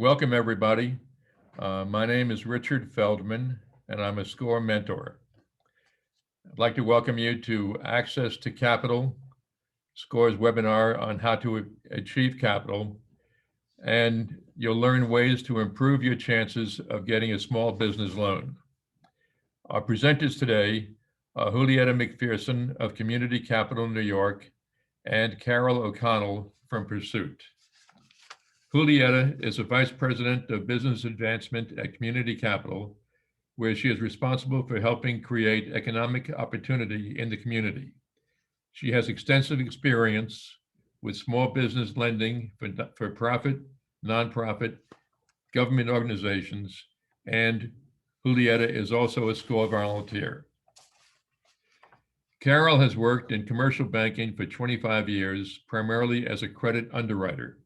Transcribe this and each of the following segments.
Welcome, everybody. My name is Richard Feldman, and I'm a SCORE mentor. I'd like to welcome you to Access to Capital, SCORE's webinar on how to achieve capital, and you'll learn ways to improve your chances of getting a small business loan. Our presenters today are Julietta Mcpherson of Community Capital New York and Carol O'Connell from Pursuit. Julietta is a Vice President of Business Advancement at Community Capital, where she is responsible for helping create economic opportunity in the community. She has extensive experience with small business lending for profit, nonprofit, government organizations, and Julietta is also a SCORE volunteer. Carol has worked in commercial banking for 25 years, primarily as a credit underwriter.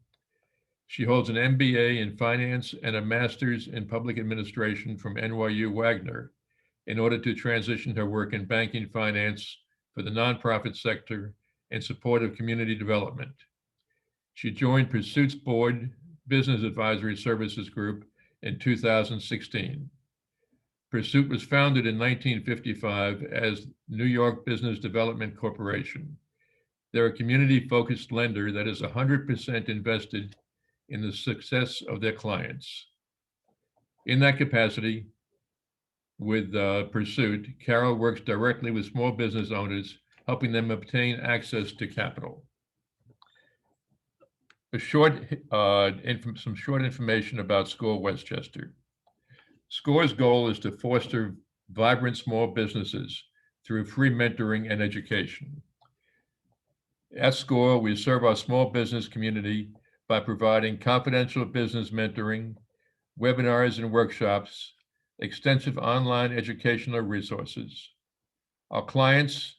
She holds an MBA in finance and a master's in public administration from NYU Wagner in order to transition her work in banking finance for the nonprofit sector in support of community development. She joined Pursuit's board Business Advisory Services Group in 2016. Pursuit was founded in 1955 as New York Business Development Corporation. They're a community-focused lender that is 100% invested in the success of their clients. In that capacity, with Pursuit, Carol works directly with small business owners, helping them obtain access to capital. Some short information about SCORE Westchester. SCORE's goal is to foster vibrant small businesses through free mentoring and education. At SCORE, we serve our small business community by providing confidential business mentoring, webinars and workshops, extensive online educational resources. Our clients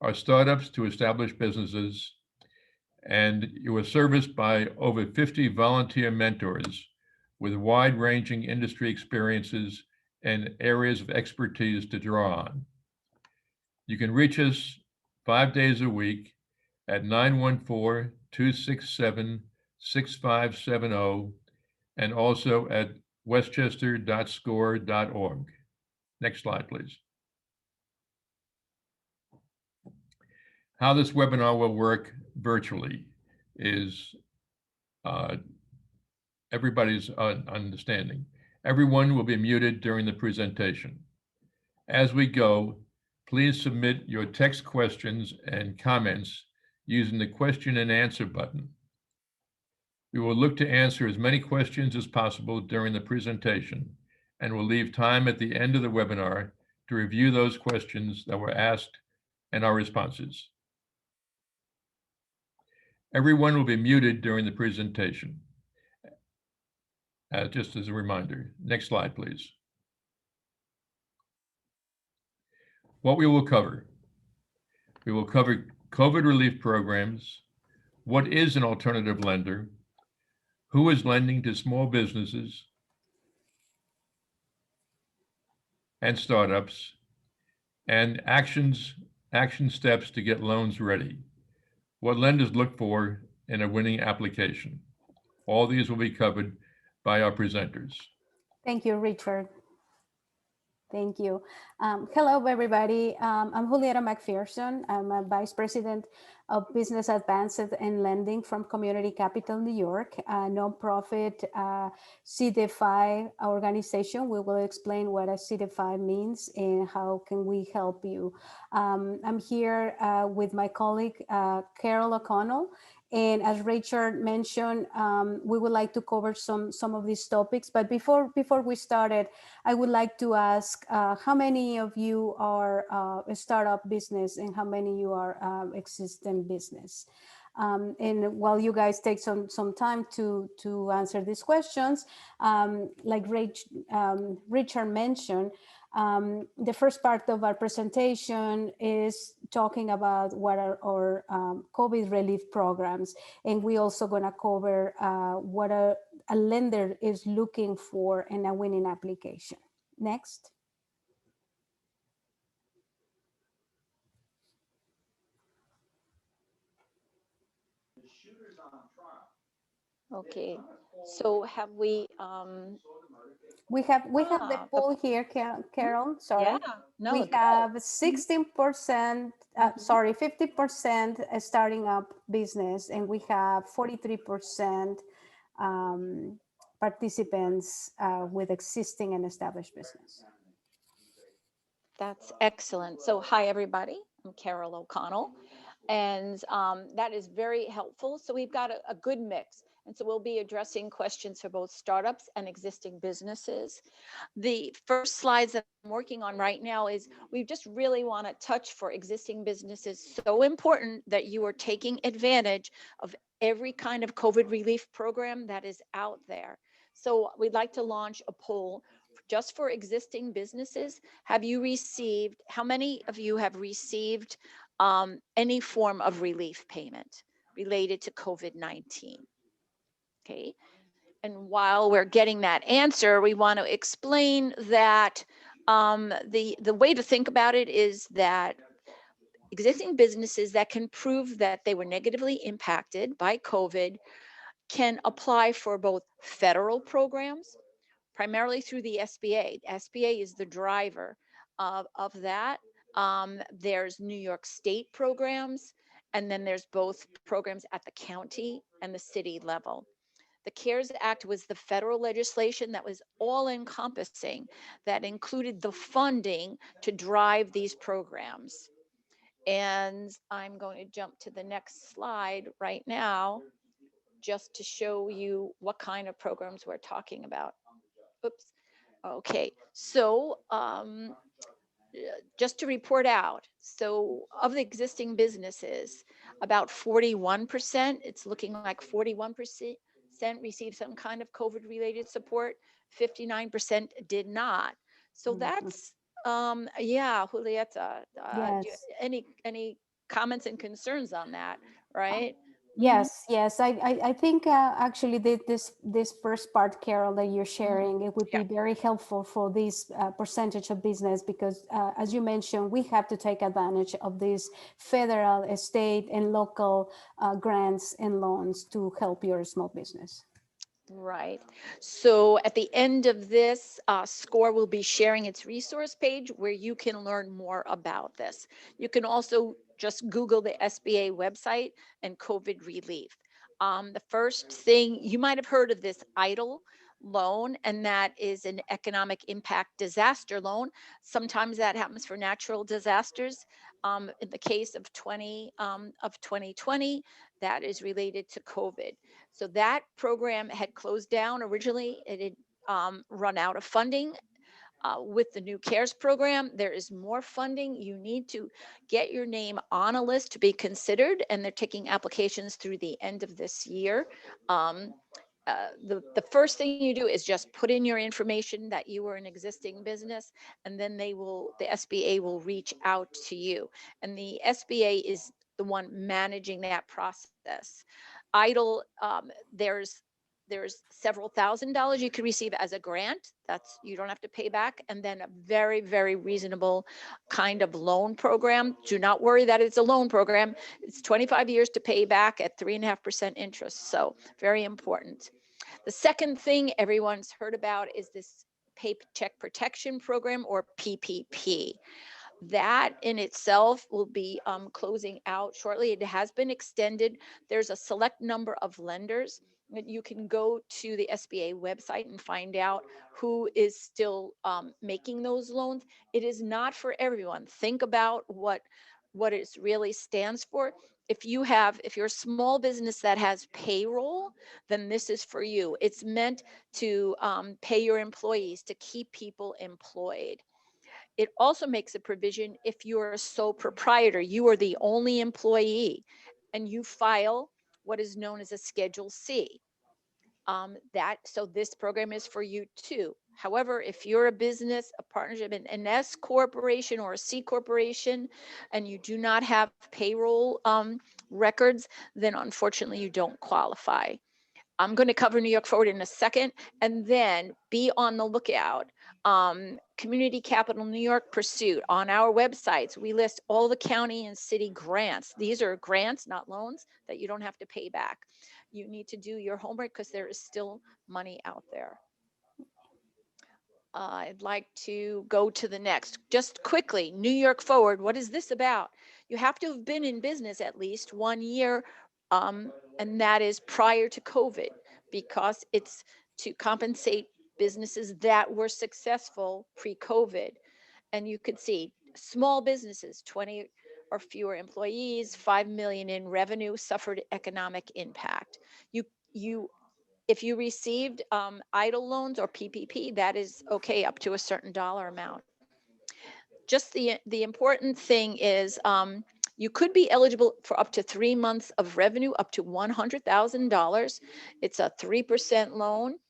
are startups to establish businesses, and you are serviced by over 50 volunteer mentors with wide-ranging industry experiences and areas of expertise to draw on. You can reach us 5 days a week at 914-267-6570 and also at westchester.score.org. Next slide, please. How this webinar will work virtually is everybody's understanding. Everyone will be muted during the presentation. As we go, please submit your text questions and comments using the question and answer button. We will look to answer as many questions as possible during the presentation, and will leave time at the end of the webinar to review those questions that were asked and our responses. Everyone will be muted during the presentation. Just as a reminder. Next slide, please. What we will cover. We will cover COVID relief programs, what is an alternative lender, who is lending to small businesses and startups, and action steps to get loans ready. What lenders look for in a winning application. All these will be covered by our presenters. Thank you, Richard. Thank you. Hello, everybody. I'm Julietta Mcpherson. I'm a Vice President of Business Advancement and Lending from Community Capital New York, a nonprofit Cdfi organization. We will explain what a Cdfi means and how can we help you. I'm here with my colleague, Carol O'Connell. And as Richard mentioned, we would like to cover some of these topics. But before we started, I would like to ask how many of you are a startup business and how many you are existing business? And while you guys take some time to answer these questions, like Richard mentioned, the first part of our presentation is talking about what are our COVID relief programs. And we also gonna cover what a lender is looking for in a winning application. Next. Okay, so have we, We have the poll here, Carol, sorry. yeah, no, We good. have 16%, sorry, 50% starting up business, and we have 43% participants with existing and established business. That's excellent. So, hi, everybody. I'm Carol O'Connell, and that is very helpful. So, we've got a good mix. And so, we'll be addressing questions for both startups and existing businesses. The first slides that I'm working on right now is we just really want to touch for existing businesses. So important that you are taking advantage of every kind of COVID relief program that is out there. So, we'd like to launch a poll just for existing businesses. Have you received, how many of you have received any form of relief payment related to COVID-19? Okay. And while we're getting that answer, we want to explain that the way to think about it is that existing businesses that can prove that they were negatively impacted by COVID can apply for both federal programs, primarily through the SBA. The SBA is the driver of that. There's New York State programs, and then there's both programs at the county and the city level. The CARES Act was the federal legislation that was all encompassing, that included the funding to drive these programs. And I'm going to jump to the next slide right now, just to show you what kind of programs we're talking about. Oops. Okay, so just to report out, so of the existing businesses, about 41%, it's looking like 41% received some kind of COVID related support, 59% did not. So that's, yeah, Julieta, Yes. any comments and concerns on that, right? Yes, yes. I think actually this first part, Carol, that you're sharing, it would be Yeah. very helpful for this percentage of business because, as you mentioned, we have to take advantage of these federal, state, and local grants and loans to help your small business. Right. So at the end of this, SCORE will be sharing its resource page where you can learn more about this. You can also just Google the SBA website and COVID relief. The first thing, you might have heard of this EIDL loan, and that is an economic impact disaster loan. Sometimes that happens for natural disasters. In the case of 2020, that is related to COVID. So that program had closed down originally. It had run out of funding. With the new CARES program, there is more funding. You need to get your name on a list to be considered, and they're taking applications through the end of this year. The first thing you do is just put in your information that you were an existing business, and then the SBA will reach out to you. And the SBA is the one managing that process. EIDL, there's several $1,000s you can receive as a grant. That's, you don't have to pay back. And then a very, very reasonable kind of loan program. Do not worry that it's a loan program. It's 25 years to pay back at 3.5% interest. So very important. The second thing everyone's heard about is this Paycheck Protection Program, or PPP. That in itself will be closing out shortly. It has been extended. There's a select number of lenders that you can go to the SBA website and find out who is still making those loans. It is not for everyone. Think about what it really stands for. If you're a small business that has payroll, then this is for you. It's meant to pay your employees, to keep people employed. It also makes a provision if you're a sole proprietor, you are the only employee, and you file what is known as a Schedule C. So this program is for you too. However, if you're a business, a partnership, an S corporation or a C corporation, and you do not have payroll records, then unfortunately you don't qualify. I'm going to cover New York Forward in a second, and then be on the lookout. Community Capital New York Pursuit. On our websites, we list all the county and city grants. These are grants, not loans, that you don't have to pay back. you need to do your homework because there is still money out there. I'd like to go to the next. Just quickly, New York Forward, what is this about? You have to have been in business at least 1 year, and that is prior to COVID, because it's to compensate businesses that were successful pre-COVID. And you could see small businesses, 20 or fewer employees, 5 million in revenue, suffered economic impact. If you received EIDL loans or PPP, that is okay up to a certain dollar amount. Just the important thing is you could be eligible for up to 3 months of revenue, up to $100,000. It's a 3% loan,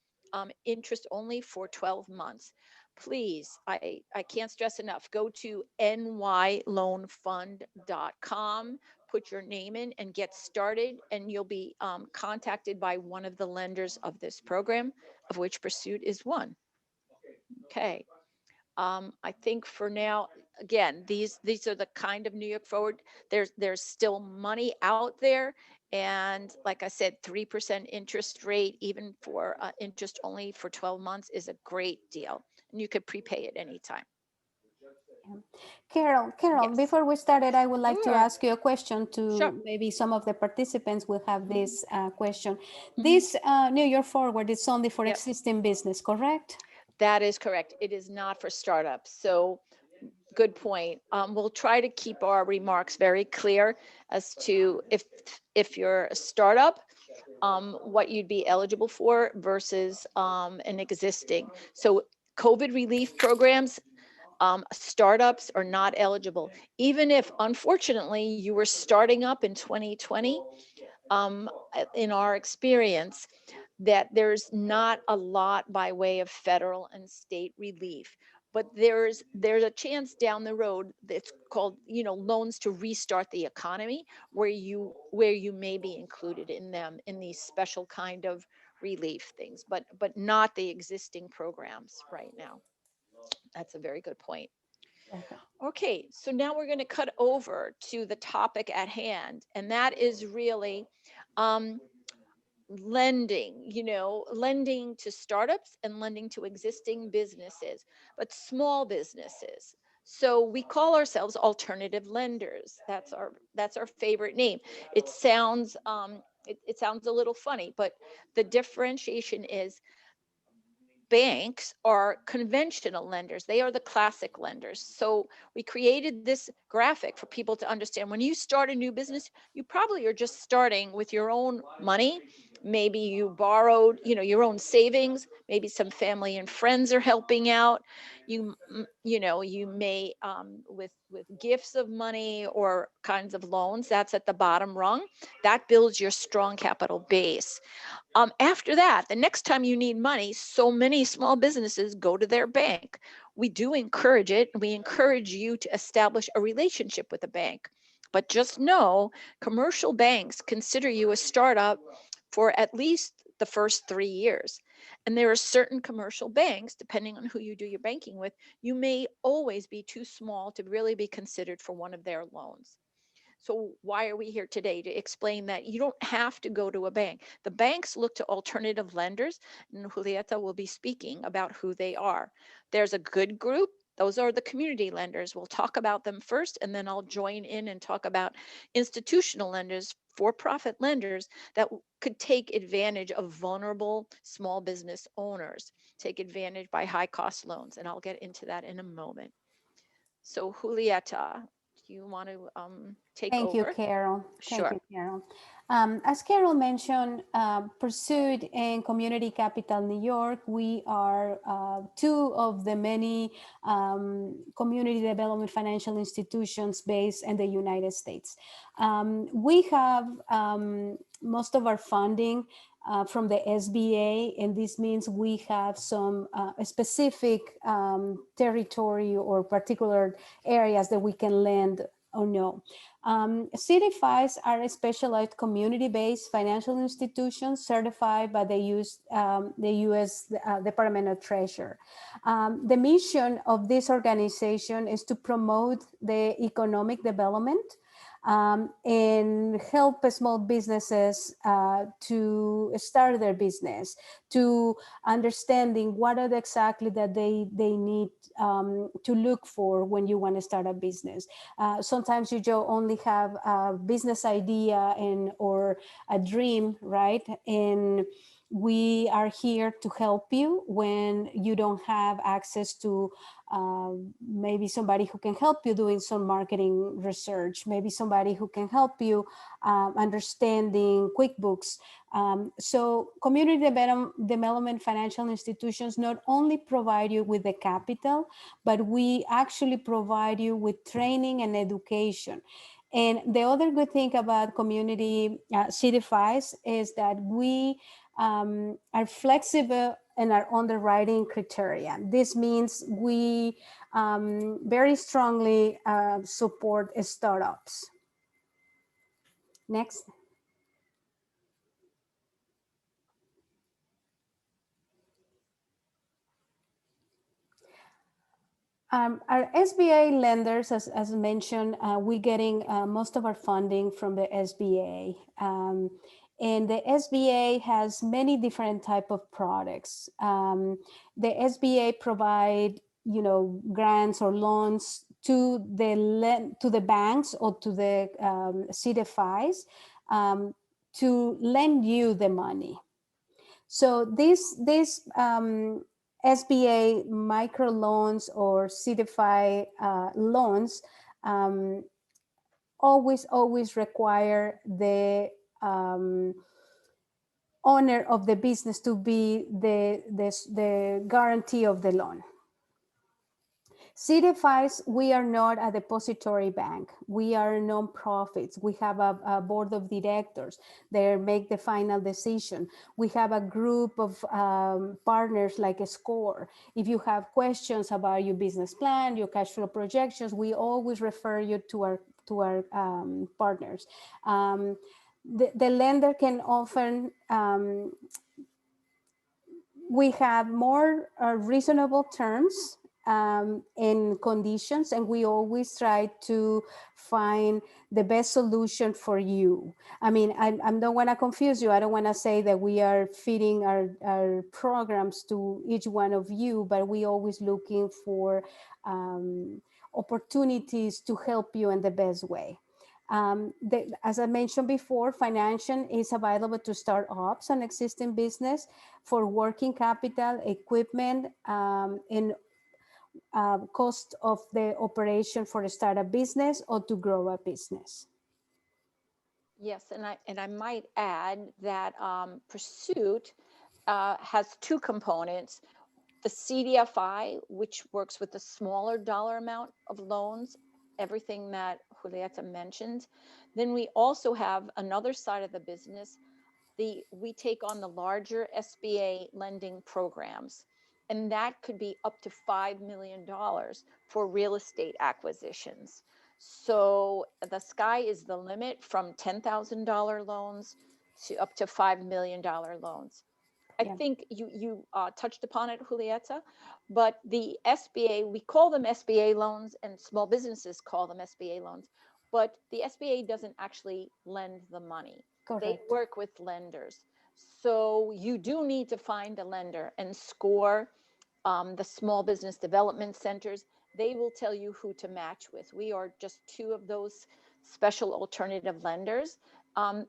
interest only for 12 months. Please, I can't stress enough, go to nyloanfund.com, put your name in and get started, and you'll be contacted by one of the lenders of this program, of which Pursuit is one. Okay. I think for now, again, these are the kind of New York Forward. There's still money out there, and like I said, 3% interest rate, even for interest only for 12 months, is a great deal, and you could prepay at any time. Carol, Yes. before we started, I would like to Sure. ask you a question to Sure. maybe some of the participants will have this question. Mhm. This New York Forward is only for Yep. existing business, correct? That is correct. It is not for startups. So good point. We'll try to keep our remarks very clear as to if you're a startup, what you'd be eligible for versus an existing. So COVID relief programs, startups are not eligible. Even if, unfortunately, you were starting up in 2020, in our experience, that there's not a lot by way of federal and state relief. But there's a chance down the road that's called, loans to restart the economy, where you may be included in them, in these special kind of relief things, but not the existing programs right now. That's a very good point. Perfect. Okay, so now we're going to cut over to the topic at hand, and that is really lending, lending to startups and lending to existing businesses, but small businesses. So we call ourselves alternative lenders. That's our favorite name. It sounds it sounds a little funny, but the differentiation is banks are conventional lenders. They are the classic lenders. So we created this graphic for people to understand. When you start a new business, you probably are just starting with your own money. Maybe you borrowed, your own savings. Maybe some family and friends are helping out. You may with gifts of money or kinds of loans. That's at the bottom rung. That builds your strong capital base. After that, the next time you need money, so many small businesses go to their bank. We do encourage it. We encourage you to establish a relationship with a bank. But just know, commercial banks consider you a startup for at least the first 3 years. And there are certain commercial banks, depending on who you do your banking with, you may always be too small to really be considered for one of their loans. So why are we here today? To explain that you don't have to go to a bank. The banks look to alternative lenders, and Julieta will be speaking about who they are. There's a good group. Those are the community lenders. We'll talk about them first, and then I'll join in and talk about institutional lenders, for-profit lenders that could take advantage of vulnerable small business owners, take advantage by high-cost loans, and I'll get into that in a moment. So Julieta, do you want to take Thank you, over? Carol. Sure. Thank you, Carol. As Carol mentioned, Pursuit and Community Capital New York, we are two of the many community development financial institutions based in the United States. We have most of our funding from the SBA, and this means we have some specific territory or particular areas that we can lend or no. Cdfis are a specialized community-based financial institutions certified by the U.S. Department of Treasury. The mission of this organization is to promote the economic development and help small businesses to start their business, to understanding what are exactly that they need to look for when you want to start a business. Sometimes you just only have a business idea and or a dream, right? And we are here to help you when you don't have access to maybe somebody who can help you doing some marketing research, maybe somebody who can help you understanding QuickBooks. So community development financial institutions not only provide you with the capital, but we actually provide you with training and education. And the other good thing about community Cdfis is that we are flexible in our underwriting criteria. This means we very strongly support startups. Next. Our SBA lenders, as mentioned, we're getting most of our funding from the SBA. And the SBA has many different type of products. The SBA provide, grants or loans to the banks or to the CDFIs to lend you the money. So this SBA microloans or CDFI loans always require the owner of the business to be the guarantee of the loan. Cdfis, we are not a depository bank. We are non-profits. We have a board of directors. They make the final decision. We have a group of partners like a SCORE. If you have questions about your business plan, your cash flow projections, we always refer you to our partners. The lender can often we have more reasonable terms and conditions, and we always try to find the best solution for you. I mean, I don't want to confuse you. I don't want to say that we are feeding our programs to each one of you, but we always looking for opportunities to help you in the best way. As I mentioned before, financing is available to start ops on existing business for working capital, equipment, and cost of the operation for a startup business or to grow a business. Yes, and I might add that Pursuit has two components. The CDFI, which works with the smaller dollar amount of loans, everything that Julieta mentioned. Then we also have another side of the business. We take on the larger SBA lending programs, and that could be up to $5 million for real estate acquisitions. So the sky is the limit from $10,000 loans to up to $5 million loans. I think you touched upon it, Julieta, but the SBA, we call them SBA loans and small businesses call them SBA loans, but the SBA doesn't actually lend the money. Correct. They work with lenders. So you do need to find a lender, and SCORE, the small business development centers, they will tell you who to match with. We are just two of those special alternative lenders.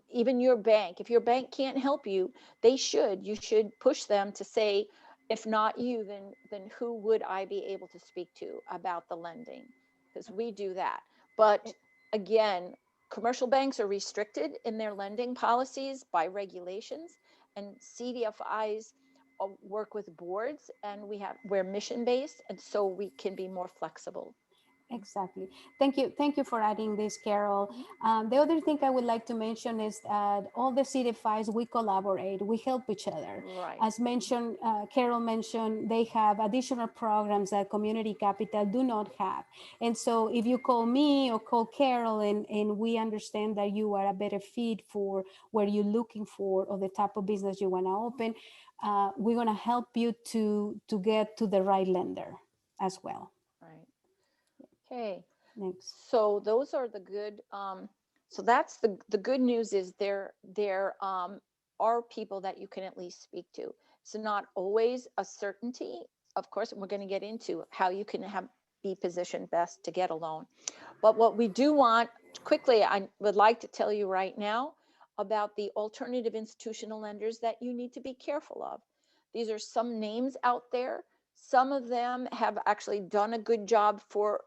Even your bank, if your bank can't help you, you should push them to say, if not you, then who would I be able to speak to about the lending? Because we do that. But again, commercial banks are restricted in their lending policies by regulations, and CDFIs work with boards, and we're mission-based, and so we can be more flexible. Exactly. Thank you for adding this, Carol. The other thing I would like to mention is that all the CDFIs, we collaborate, we help each other. Right. As mentioned, Carol mentioned, they have additional programs that Community Capital do not have. And so if you call me or call Carol and we understand that you are a better fit for where you're looking for or the type of business you want to open, we're going to help you to get to the right lender as well. Right. Okay. Next. So those are the good So that's the good news is there are people that you can at least speak to. It's not always a certainty. Of course, we're going to get into how you can be positioned best to get a loan. But what we do want quickly, I would like to tell you right now about the alternative institutional lenders that you need to be careful of. These are some names out there. Some of them have actually done a good job for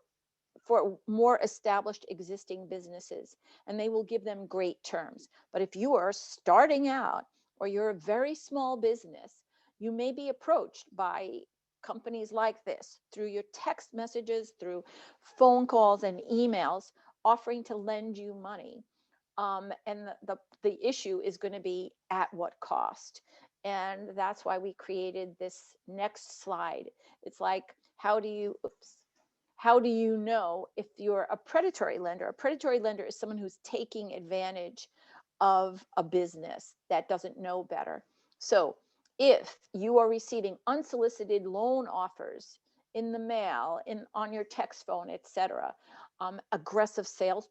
more established existing businesses, and they will give them great terms. But if you are starting out or you're a very small business, you may be approached by companies like this through your text messages, through phone calls and emails, offering to lend you money. And the issue is going to be at what cost. And that's why we created this next slide. It's like, how do you know if you're a predatory lender? A predatory lender is someone who's taking advantage of a business that doesn't know better. So if you are receiving unsolicited loan offers in the mail, on your text phone, etc., aggressive sales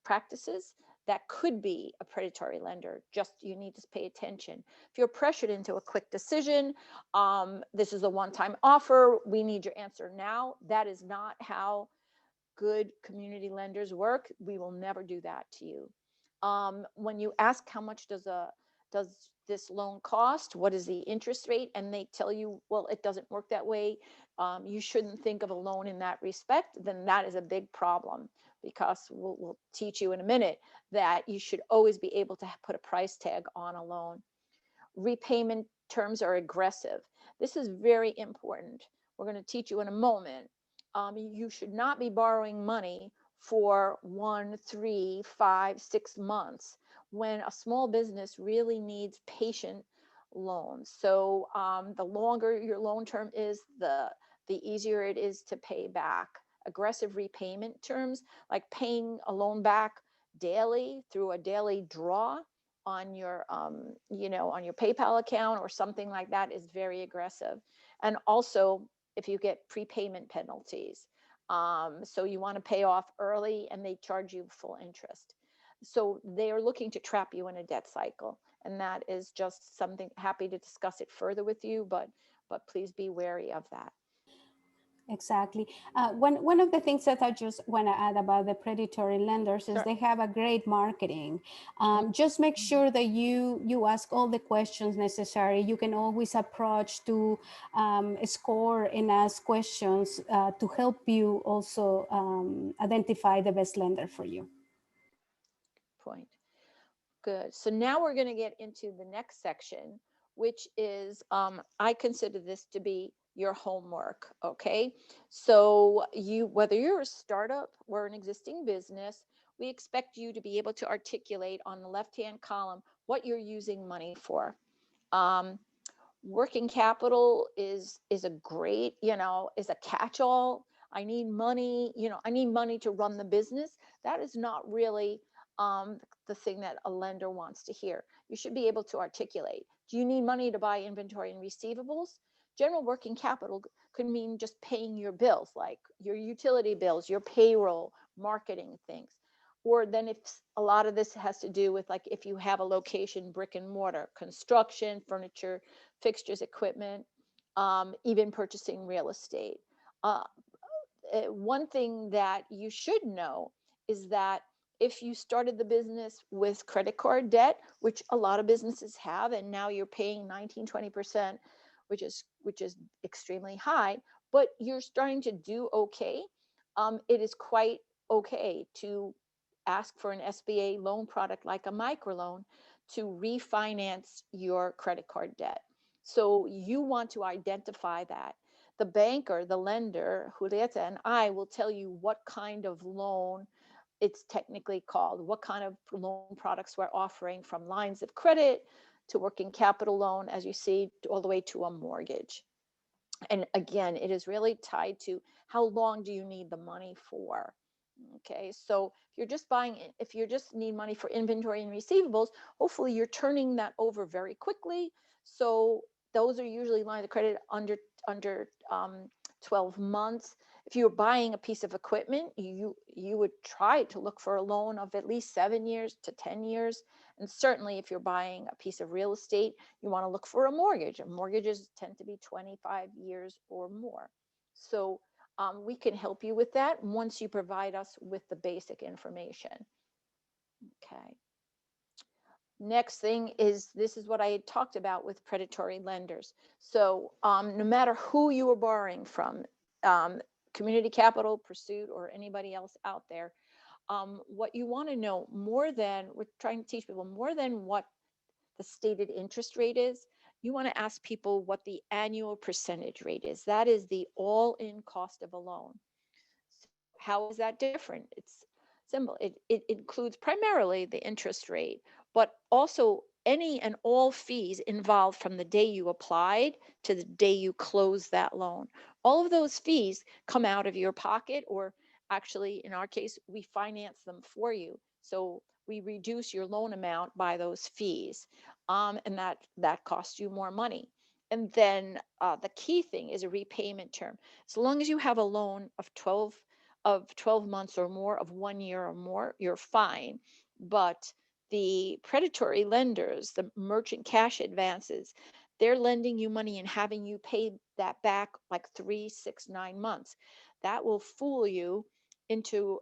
practices, that could be a predatory lender. Just you need to pay attention. If you're pressured into a quick decision, this is a one-time offer, we need your answer now. That is not how good community lenders work. We will never do that to you. When you ask how much does this loan cost, what is the interest rate, and they tell you, well, it doesn't work that way, you shouldn't think of a loan in that respect, then that is a big problem, because we'll teach you in a minute that you should always be able to put a price tag on a loan. Repayment terms are aggressive. This is very important. We're going to teach you in a moment. You should not be borrowing money for 1, 3, 5, 6 months when a small business really needs patient loans. So the longer your loan term is, the easier it is to pay back. Aggressive repayment terms, like paying a loan back daily through a daily draw on your on your PayPal account or something like that, is very aggressive. And also, if you get prepayment penalties, so you want to pay off early and they charge you full interest. So they are looking to trap you in a debt cycle, and that is just something, happy to discuss it further with you, but please be wary of that. Exactly. One of the things that I just want to add about the predatory lenders is Sure. they have a great marketing. Just make sure that you ask all the questions necessary. You can always approach to score and ask questions to help you also identify the best lender for you. Point. Good. So now we're going to get into the next section, which is, I consider this to be your homework. Okay. So whether you're a startup or an existing business, we expect you to be able to articulate on the left-hand column what you're using money for. Working capital is a great, is a catch-all. I need money, I need money to run the business. That is not really the thing that a lender wants to hear. You should be able to articulate. Do you need money to buy inventory and receivables? General working capital could mean just paying your bills, like your utility bills, your payroll, marketing things. Or then if a lot of this has to do with, like, if you have a location, brick and mortar, construction, furniture, fixtures, equipment, even purchasing real estate. One thing that you should know is that if you started the business with credit card debt, which a lot of businesses have, and now you're paying 19-20%, which is extremely high, but you're starting to do okay, it is quite okay to ask for an SBA loan product like a microloan to refinance your credit card debt. So you want to identify that. The banker, the lender, Julieta and I will tell you what kind of loan it's technically called, what kind of loan products we're offering, from lines of credit to working capital loan, as you see, all the way to a mortgage. And again, it is really tied to how long do you need the money for. Okay, so if you just need money for inventory and receivables, hopefully you're turning that over very quickly. So those are usually lines of credit under 12 months. If you're buying a piece of equipment, you would try to look for a loan of at least 7 years to 10 years. And certainly if you're buying a piece of real estate, you want to look for a mortgage. And mortgages tend to be 25 years or more. So we can help you with that once you provide us with the basic information. Okay. Next thing is, this is what I had talked about with predatory lenders. So no matter who you are borrowing from, Community Capital, Pursuit, or anybody else out there, what you want to know more than, we're trying to teach people more than what the stated interest rate is, you want to ask people what the annual percentage rate is. That is the all-in cost of a loan. So how is that different? It's simple. It includes primarily the interest rate, but also any and all fees involved from the day you applied to the day you close that loan. All of those fees come out of your pocket, or actually, in our case, we finance them for you. So we reduce your loan amount by those fees, and that costs you more money. And then the key thing is a repayment term. So long as you have a loan of 12 months or more, of 1 year or more, you're fine. But the predatory lenders, the merchant cash advances, they're lending you money and having you pay that back like 3, 6, 9 months. That will fool you into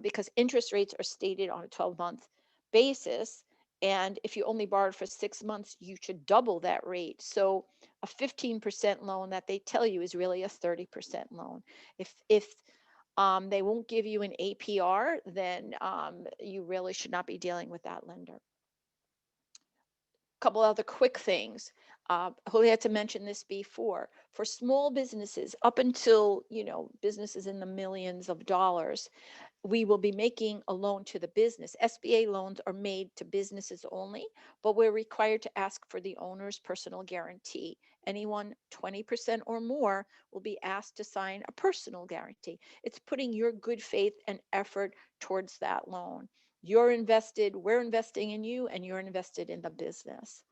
because interest rates are stated on a 12-month basis. And if you only borrowed for 6 months, you should double that rate. So a 15% loan that they tell you is really a 30% loan. If they won't give you an APR, then you really should not be dealing with that lender. Couple other quick things. Julieta mentioned this before. For small businesses, up until, businesses in the millions of dollars, we will be making a loan to the business. SBA loans are made to businesses only, but we're required to ask for the owner's personal guarantee. Anyone 20% or more will be asked to sign a personal guarantee. It's putting your good faith and effort towards that loan. You're invested, we're investing in you, and you're invested in the business.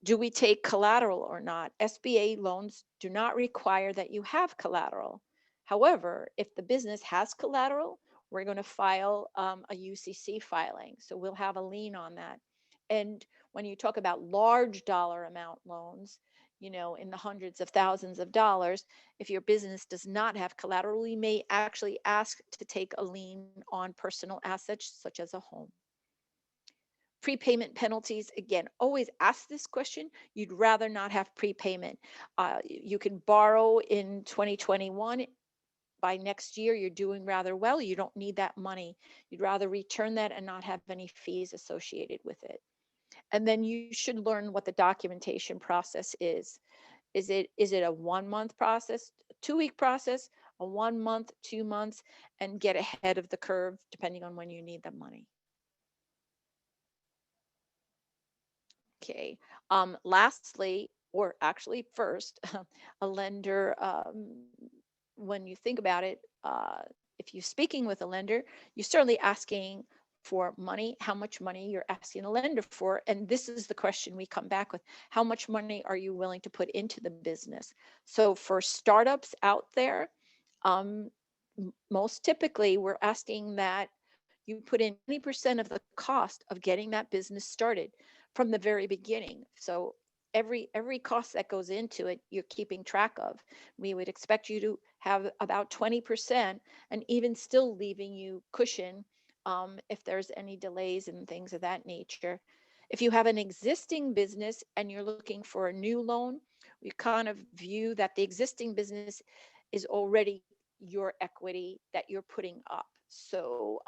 Do we take collateral or not? SBA loans do not require that you have collateral. However, if the business has collateral, we're going to file a UCC filing. So we'll have a lien on that. And when you talk about large dollar amount loans, in the hundreds of thousands of dollars, if your business does not have collateral, we may actually ask to take a lien on personal assets such as a home. Prepayment penalties, again, always ask this question. You'd rather not have prepayment. You can borrow in 2021. By next year, you're doing rather well. You don't need that money. You'd rather return that and not have any fees associated with it. And then you should learn what the documentation process is. Is it a 1 month process, a 2-week process, a 1 month, 2 months, and get ahead of the curve depending on when you need the money. Okay. Lastly, or actually first, a lender, when you think about it, if you're speaking with a lender, you're certainly asking for money, how much money you're asking a lender for. And this is the question we come back with. How much money are you willing to put into the business? So for startups out there, most typically we're asking that you put in 20% of the cost of getting that business started from the very beginning. So every cost that goes into it, you're keeping track of. We would expect you to have about 20%, and even still leaving you cushion if there's any delays and things of that nature. If you have an existing business and you're looking for a new loan, we kind of view that the existing business is already your equity that you're putting up. So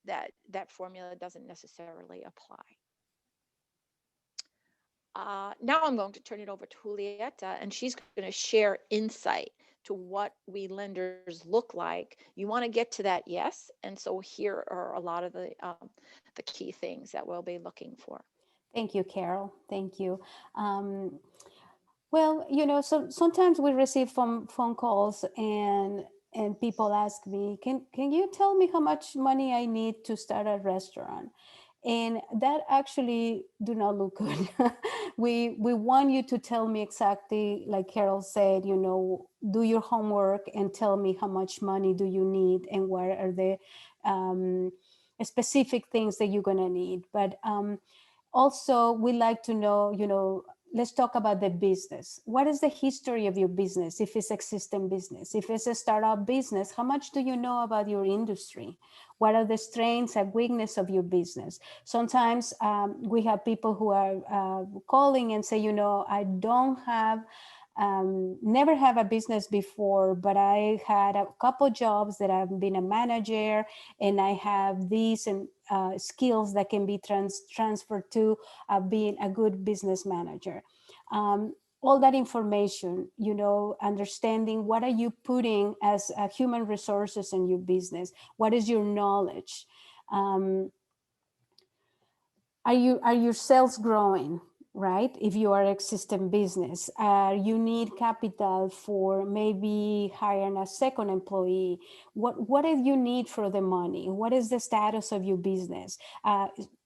that formula doesn't necessarily apply. Now I'm going to turn it over to Julieta, and she's going to share insight to what we lenders look like. You want to get to that, yes. And so here are a lot of the key things that we'll be looking for. Thank you, Carol. Thank you. Well, so sometimes we receive phone calls and people ask me, can you tell me how much money I need to start a restaurant? And that actually do not look good we want you to tell me exactly, like Carol said, you know, do your homework and tell me how much money do you need and what are the specific things that you're gonna need. But also, we like to know, you know, let's talk about the business. What is the history of your business? If it's existing business, if it's a startup business, how much do you know about your industry? What are the strengths and weakness of your business? Sometimes we have people who are calling and say, you know, I don't have, never have a business before, but I had a couple jobs that I've been a manager and I have these and skills that can be transferred to being a good business manager. All that information, you know, understanding what are you putting as human resources in your business? What is your knowledge? Are your sales growing, right? If you are existing business, you need capital for maybe hiring a second employee. What do you need for the money? What is the status of your business?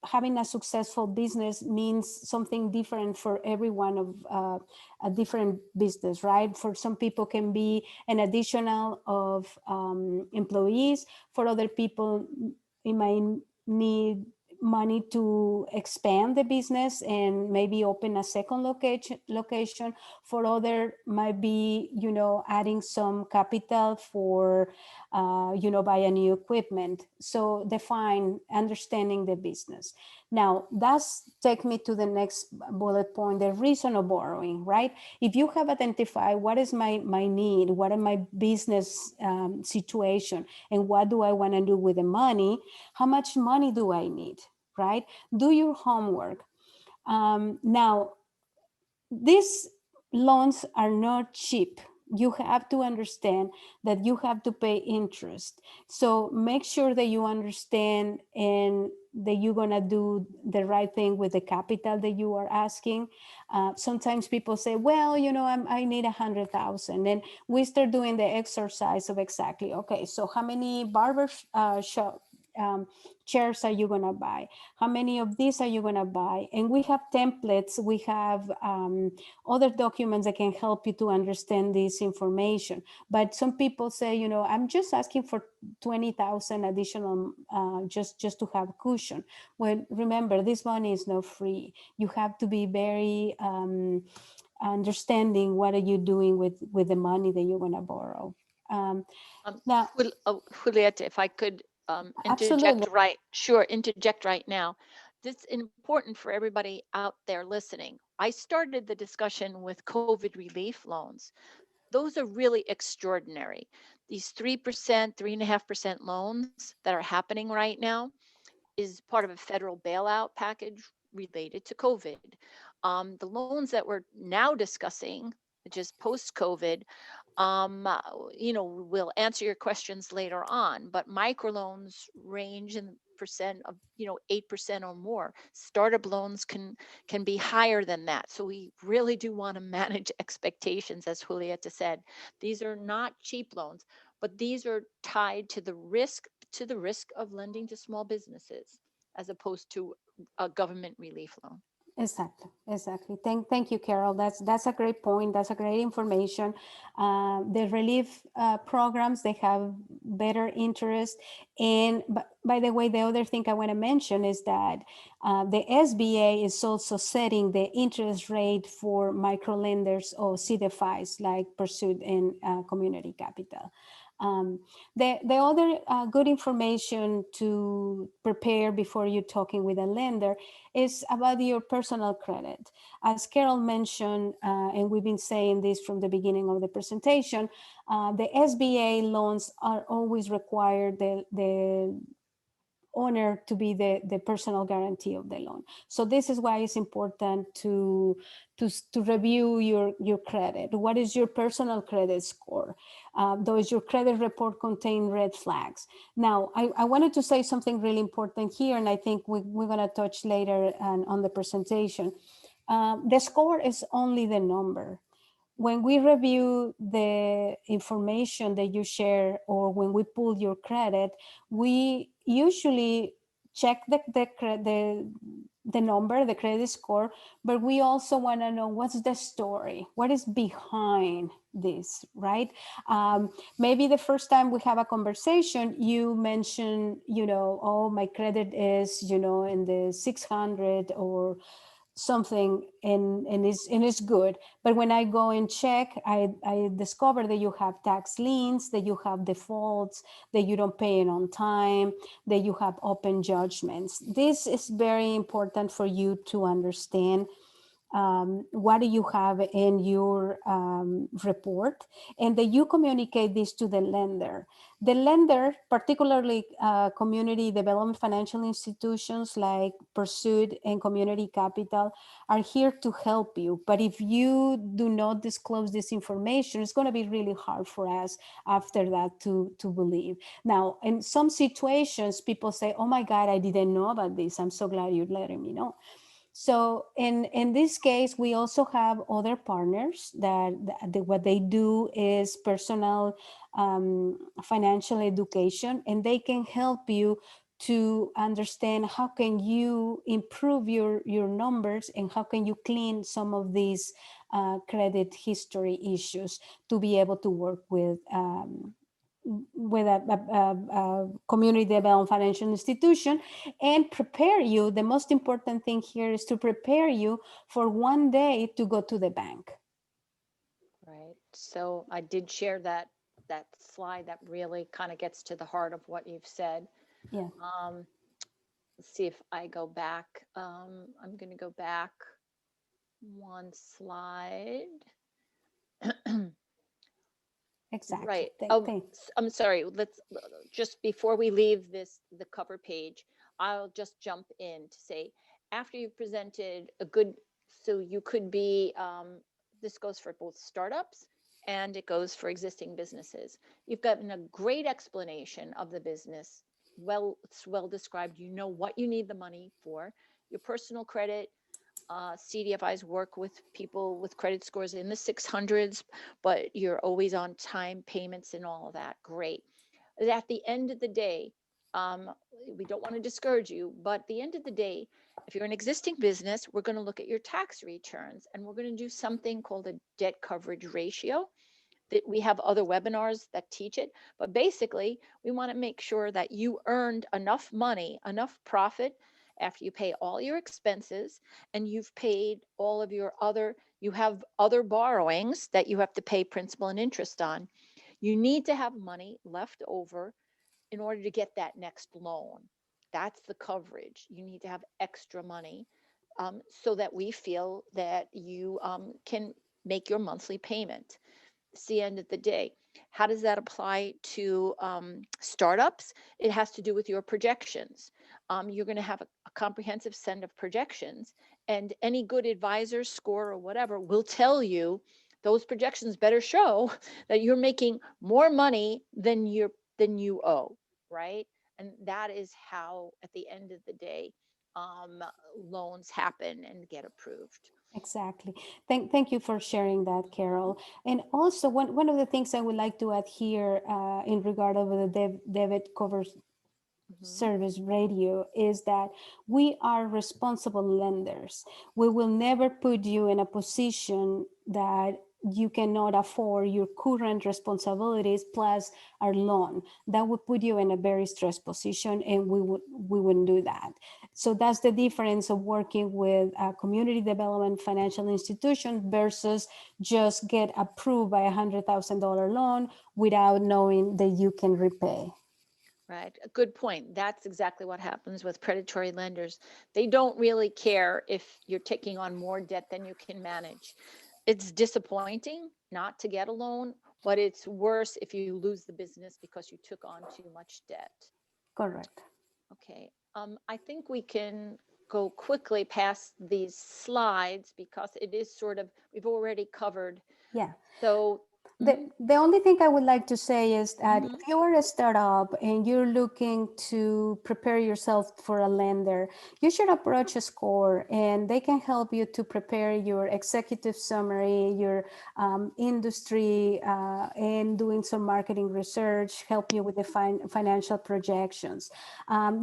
Having a successful business means something different for everyone of a different business, right? For some people can be an additional of employees. For other people, it might need money to expand the business and maybe open a second location. For other might be, you know, adding some capital for you know, buy a new equipment. So define understanding the business. Now that's take me to the next bullet point, the reason of borrowing, right? If you have identified what is my need, what is my business situation, and what do I want to do with the money, how much money do I need, right? Do your homework. Now, these loans are not cheap. You have to understand that you have to pay interest. So make sure that you understand and that you're gonna do the right thing with the capital that you are asking. Sometimes people say, well, you know, I need 100,000. And we start doing the exercise of exactly, okay, so how many barber shop chairs are you gonna buy? How many of these are you gonna buy? And we have templates, we have other documents that can help you to understand this information. But some people say, you know, I'm just asking for 20,000 additional just to have cushion. Well, remember, this money is not free. You have to be very understanding what are you doing with the money that you're gonna borrow. Now, Julieta, if I could absolutely. interject right now. This is important for everybody out there listening. I started the discussion with COVID relief loans. Those are really extraordinary. These 3%, 3.5% loans that are happening right now is part of a federal bailout package related to COVID. The loans that we're now discussing, just post-COVID, you know, we'll answer your questions later on, but microloans range in percent of, you know, 8% or more. Startup loans can be higher than that. So we really do want to manage expectations, as Julieta said. These are not cheap loans, but these are tied to the risk of lending to small businesses as opposed to a government relief loan. Exactly. Thank you, Carol. That's a great point. That's a great information. The relief programs, they have better interest. And by the way, the other thing I want to mention is that the SBA is also setting the interest rate for micro lenders or Cdfis like Pursuit and Community Capital. The other good information to prepare before you're talking with a lender is about your personal credit. As Carol mentioned, and we've been saying this from the beginning of the presentation, the SBA loans are always required the owner to be the personal guarantee of the loan. So this is why it's important to review your credit. What is your personal credit score? Does your credit report contain red flags? Now, I wanted to say something really important here, and I think we're going to touch later on the presentation. The score is only the number. When we review the information that you share or when we pull your credit, we usually check the the number, the credit score, but we also want to know what's the story, what is behind this, right? Maybe the first time we have a conversation, you mention, oh, my credit is, in the 600 or something, and it's good. But when I go and check, I discover that you have tax liens, that you have defaults, that you don't pay it on time, that you have open judgments. This is very important for you to understand. What do you have in your report, and that you communicate this to the lender. The lender, particularly community development financial institutions like Pursuit and Community Capital, are here to help you. But if you do not disclose this information, it's going to be really hard for us after that to believe. Now, in some situations, people say, oh my God, I didn't know about this. I'm so glad you're letting me know. So in this case, we also have other partners that what they do is personal financial education, and they can help you to understand how can you improve your numbers, and how can you clean some of these credit history issues to be able to work with a community development financial institution and prepare you. The most important thing here is to prepare you for one day to go to the bank. Right. So I did share that slide that really kind of gets to the heart of what you've said. Yeah. Let's see if I go back. I'm going to go back one slide. Exactly. Right. I'm sorry. Let's just before we leave the cover page, I'll just jump in to say, after you've presented a good, so you could be, this goes for both startups and it goes for existing businesses. You've gotten a great explanation of the business. It's well described. You know what you need the money for, your personal credit. Cdfis work with people with credit scores in the 600s, but you're always on time payments and all of that. Great. At the end of the day, we don't want to discourage you, but at the end of the day, if you're an existing business, we're going to look at your tax returns, and we're going to do something called a debt coverage ratio. That we have other webinars that teach it, but basically we want to make sure that you earned enough money, enough profit after you pay all your expenses, and you've paid all of your you have other borrowings that you have to pay principal and interest on. You need to have money left over in order to get that next loan. That's the coverage. You need to have extra money, so that we feel that you can make your monthly payment. It's the end of the day. How does that apply to startups? It has to do with your projections. You're going to have a comprehensive set of projections, and any good advisor, score, or whatever will tell you those projections better show that you're making more money than you owe, right? And that is how, at the end of the day, loans happen and get approved. Exactly. Thank you for sharing that, Carol. And also, one of the things I would like to add here in regard of the debit cover service radio is that we are responsible lenders. We will never put you in a position that you cannot afford your current responsibilities plus our loan. That would put you in a very stressed position, and we wouldn't do that. So that's the difference of working with a community development financial institution versus just get approved by $100,000 loan without knowing that you can repay. Right. A good point. That's exactly what happens with predatory lenders. They don't really care if you're taking on more debt than you can manage. It's disappointing not to get a loan, but it's worse if you lose the business because you took on too much debt. Correct. Okay. I think we can go quickly past these slides because it is sort of, we've already covered. Yeah. So The only thing I would like to say is that Mhm. if you are a startup and you're looking to prepare yourself for a lender, you should approach a score, and they can help you to prepare your executive summary, your industry, and doing some marketing research, help you with the financial projections.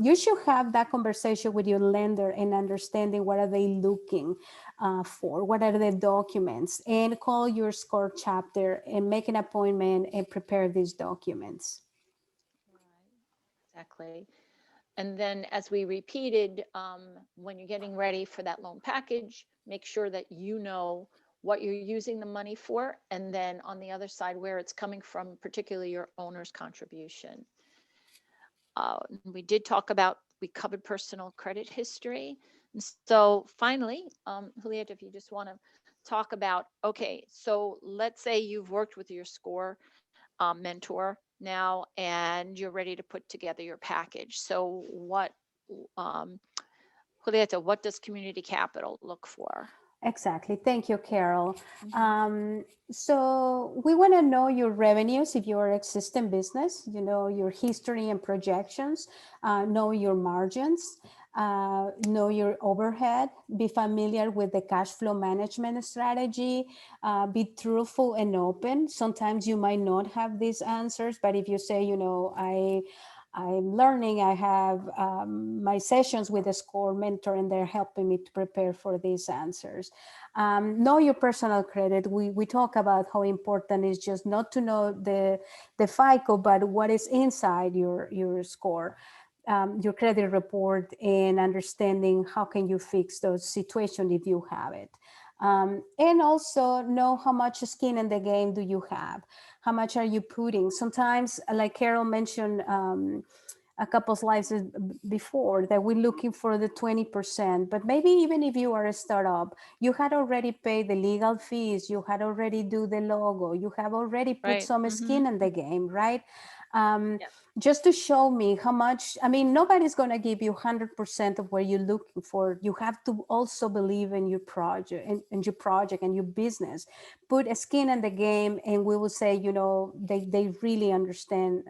You should have that conversation with your lender and understanding what are they looking for, what are the documents, and call your score chapter and make an appointment and prepare these documents. Exactly. And then, as we repeated, when you're getting ready for that loan package, make sure that you know what you're using the money for, and then on the other side, where it's coming from, particularly your owner's contribution. We did talk about, we covered personal credit history. And so finally, Juliet, if you just want to talk about, okay, so let's say you've worked with your score mentor now and you're ready to put together your package. So um, Julieta, what does community capital look for? Exactly. Thank you, Carol. Mhm. So we want to know your revenues if you're existing business, your history and projections, know your margins, know your overhead, be familiar with the cash flow management strategy, be truthful and open. Sometimes you might not have these answers, but if you say, I'm learning. I have my sessions with a score mentor, and they're helping me to prepare for these answers. Know your personal credit. We talk about how important is just not to know the FICO, but what is inside your score, your credit report, and understanding how can you fix those situations if you have it. And also know how much skin in the game do you have. How much are you putting? Sometimes, like Carol mentioned a couple slides before, that we're looking for the 20%, but maybe even if you are a startup, you had already paid the legal fees, you had already do the logo, you have already put Right. some skin in the game, right? Yes. Just to show me how much, nobody's going to give you 100% of what you're looking for. You have to also believe in your project and your project and your business. Put a skin in the game, and we will say, they really understand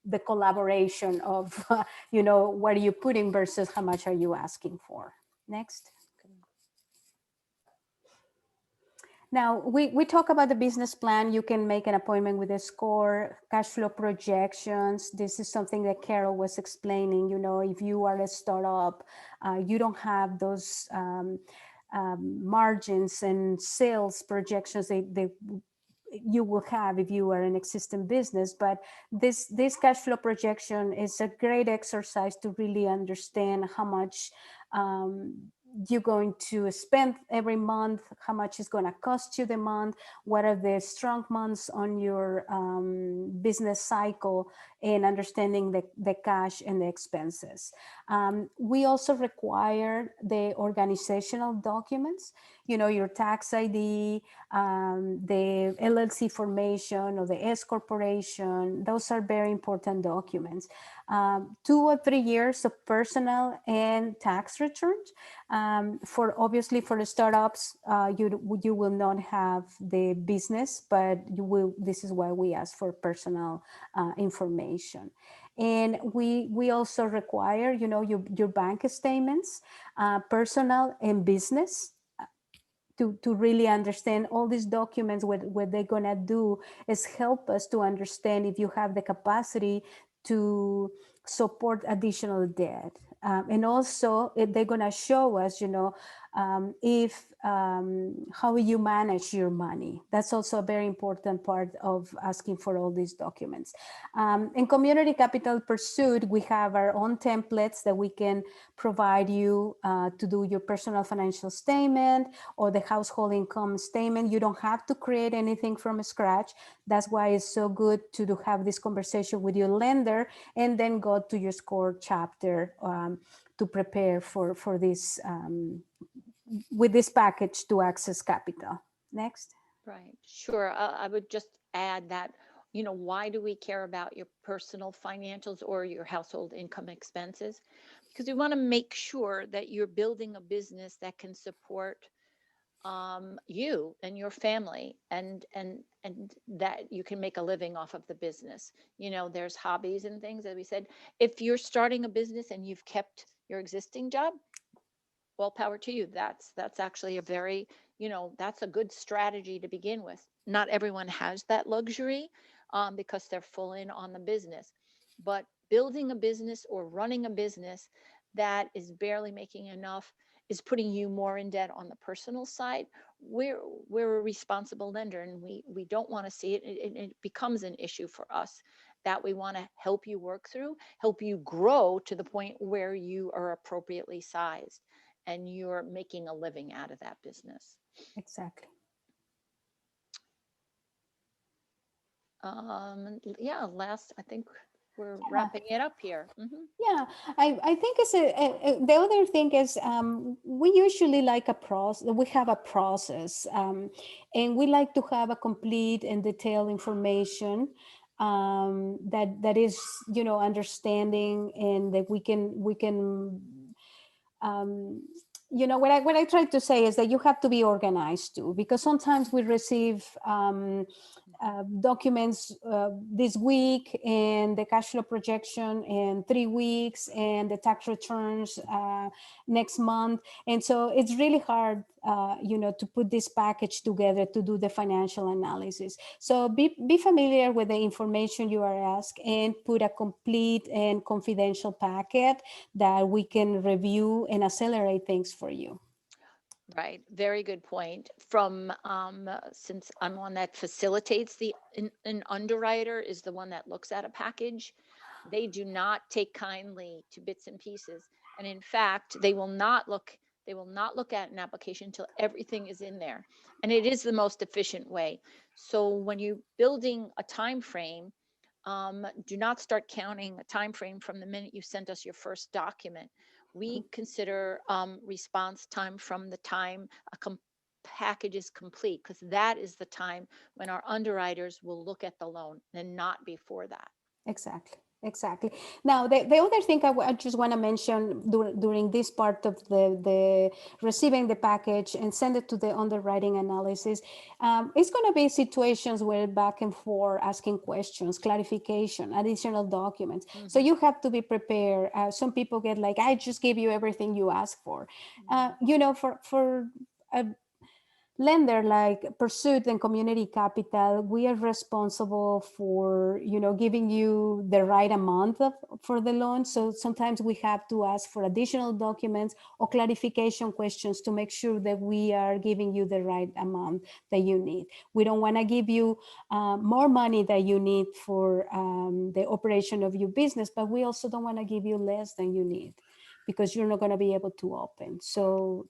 the collaboration of, what are you putting versus how much are you asking for. Next. Now, we talk about the business plan. You can make an appointment with a score, cash flow projections. This is something that Carol was explaining. If you are a startup, you don't have those margins and sales projections they you will have if you are an existing business. But this cash flow projection is a great exercise to really understand how much you're going to spend every month, how much is going to cost you the month, what are the strong months on your business cycle, and understanding the cash and the expenses. We also require the organizational documents, your tax ID, the LLC formation or the S corporation. Those are very important documents. 2 or 3 years of personal and tax returns. Obviously for the startups, you will not have the business, but you will. This is why we ask for personal information. And we also require, your bank statements, personal and business, to really understand all these documents. What they're gonna do is help us to understand if you have the capacity to support additional debt. And also, if they're gonna show us, if how you manage your money. That's also a very important part of asking for all these documents. In Community Capital Pursuit, we have our own templates that we can provide you to do your personal financial statement or the household income statement. You don't have to create anything from scratch. That's why it's so good to have this conversation with your lender and then go to your score chapter to prepare for this with this package to access capital. Next. Right. Sure. I would just add that, why do we care about your personal financials or your household income expenses? Because we want to make sure that you're building a business that can support you and your family, and that you can make a living off of the business. There's hobbies and things that we said. If you're starting a business and you've kept your existing job, well, power to you. That's actually a very, that's a good strategy to begin with. Not everyone has that luxury, because they're full in on the business. But building a business or running a business that is barely making enough is putting you more in debt on the personal side. We're a responsible lender, and we don't want to see it. It becomes an issue for us that we want to help you work through, help you grow to the point where you are appropriately sized and you're making a living out of that business. Exactly. Yeah, I think we're Yeah. wrapping it up here. Yeah, I think it's the other thing is we usually like a process. We have a process, and we like to have a complete and detailed information that is understanding, and that we can what I try to say is that you have to be organized too, because sometimes we receive documents this week, and the cash flow projection in 3 weeks, and the tax returns next month. And so it's really hard, to put this package together to do the financial analysis. So be familiar with the information you are asked, and put a complete and confidential packet that we can review and accelerate things for you. Right. Very good point. From since I'm one that facilitates an underwriter is the one that looks at a package. They do not take kindly to bits and pieces. And in fact, they will not look at an application until everything is in there. And it is the most efficient way. So when you're building a time frame, do not start counting a time frame from the minute you sent us your first document. We consider response time from the time package is complete, because that is the time when our underwriters will look at the loan, and not before that. Exactly. Now, the other thing I just want to mention during this part of the receiving the package and send it to the underwriting analysis, it's going to be situations where back and forth, asking questions, clarification, additional documents. So you have to be prepared. Some people get like, I just gave you everything you asked for. For a lender like Pursuit and Community Capital, we are responsible for giving you the right amount for the loan. So sometimes we have to ask for additional documents or clarification questions to make sure that we are giving you the right amount that you need. We don't want to give you more money than you need for the operation of your business, but we also don't want to give you less than you need, because you're not going to be able to open. So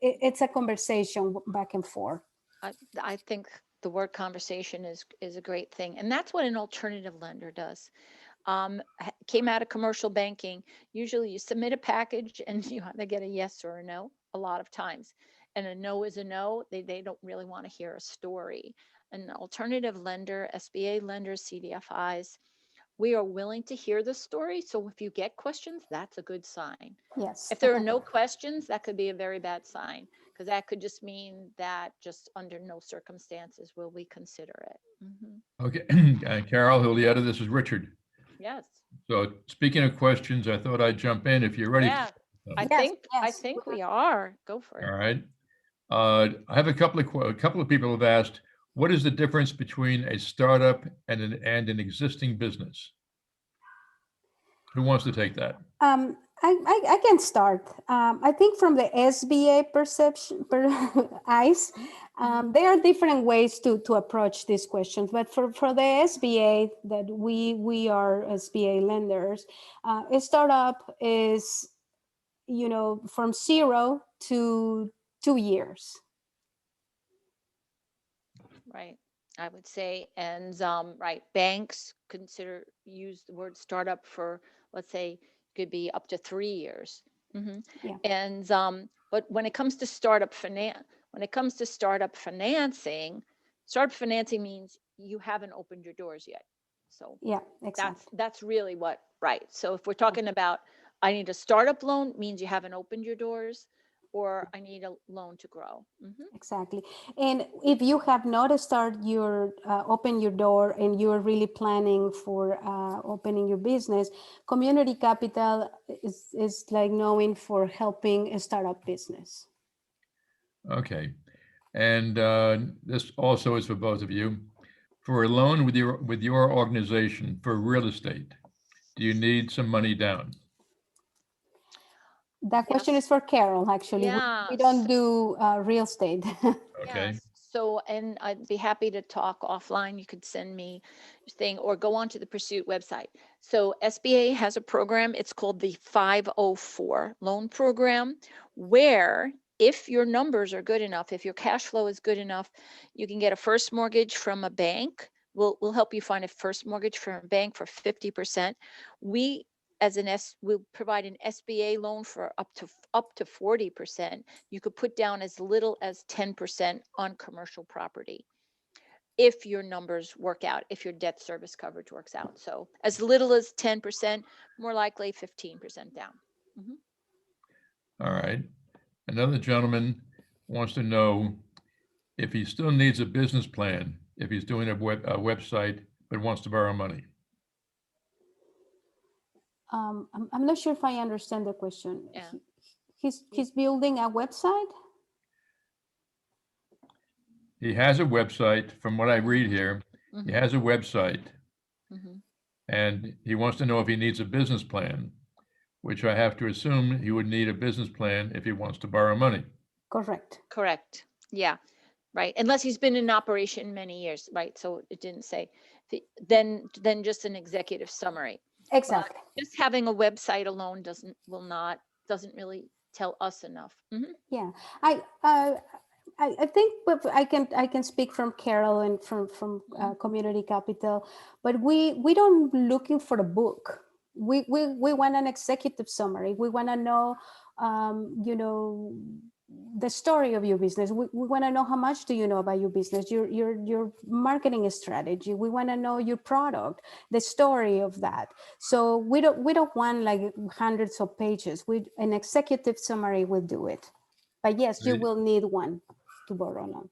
it's a conversation back and forth. I think the word conversation is a great thing. And that's what an alternative lender does. Came out of commercial banking. Usually you submit a package and you either get a yes or a no a lot of times. And a no is a no. They don't really want to hear a story. An alternative lender, SBA lenders, CDFIs, we are willing to hear the story. So if you get questions, that's a good sign. Yes. If there are no questions, that could be a very bad sign, because that could just mean that just under no circumstances will we consider it. Okay, Carol, Julieta, this is Richard. Yes. So speaking of questions, I thought I'd jump in if you're ready. Yeah, I think we are. Go for it. All right. I have a couple of people have asked, what is the difference between a startup and an existing business? Who wants to take that? I can start. I think from the SBA eyes, there are different ways to approach these questions. But for the SBA, that we are SBA lenders, a startup is, from 0 to 2 years. Right. I would say, and right, banks use the word startup for, let's say, could be up to 3 years. Yeah. And but when it comes to startup financing, startup financing means you haven't opened your doors yet. So yeah, exactly. That's really right. So if we're talking about, I need a startup loan, means you haven't opened your doors. or I need a loan to grow. Exactly. And if you have not started your open your door and you're really planning for opening your business, community capital is like knowing for helping a startup business. Okay. And this also is for both of you. For a loan with your organization for real estate, do you need some money down? That question Yes. is for Carol, actually. Yeah. We don't do real estate. Okay. Yes. So, and I'd be happy to talk offline. You could send me your thing or go on to the Pursuit website. So SBA has a program. It's called the 504 loan program, where if your numbers are good enough, if your cash flow is good enough, you can get a first mortgage from a bank. We'll help you find a first mortgage from a bank for 50%. We will provide an SBA loan for up to 40%. You could put down as little as 10% on commercial property if your numbers work out, if your debt service coverage works out. So as little as 10%, more likely 15% down. All right. Another gentleman wants to know if he still needs a business plan, if he's doing a website, but wants to borrow money. I'm not sure if I understand the question. Yeah. He's building a website? He has a website, from what I read here, he has a website, and he wants to know if he needs a business plan, which I have to assume he would need a business plan if he wants to borrow money. Correct. Correct. Yeah. Right. Unless he's been in operation many years. Right. So it didn't say. Then just an executive summary. Exactly. But just having a website alone doesn't really tell us enough. Yeah, I think I can speak from Carol and from Community Capital, but we don't looking for a book. We want an executive summary. We want to know, the story of your business. We want to know how much do you know about your business, your marketing strategy. We want to know your product, the story of that. So we don't want like hundreds of pages. An executive summary will do it. But yes, you will need one to borrow on.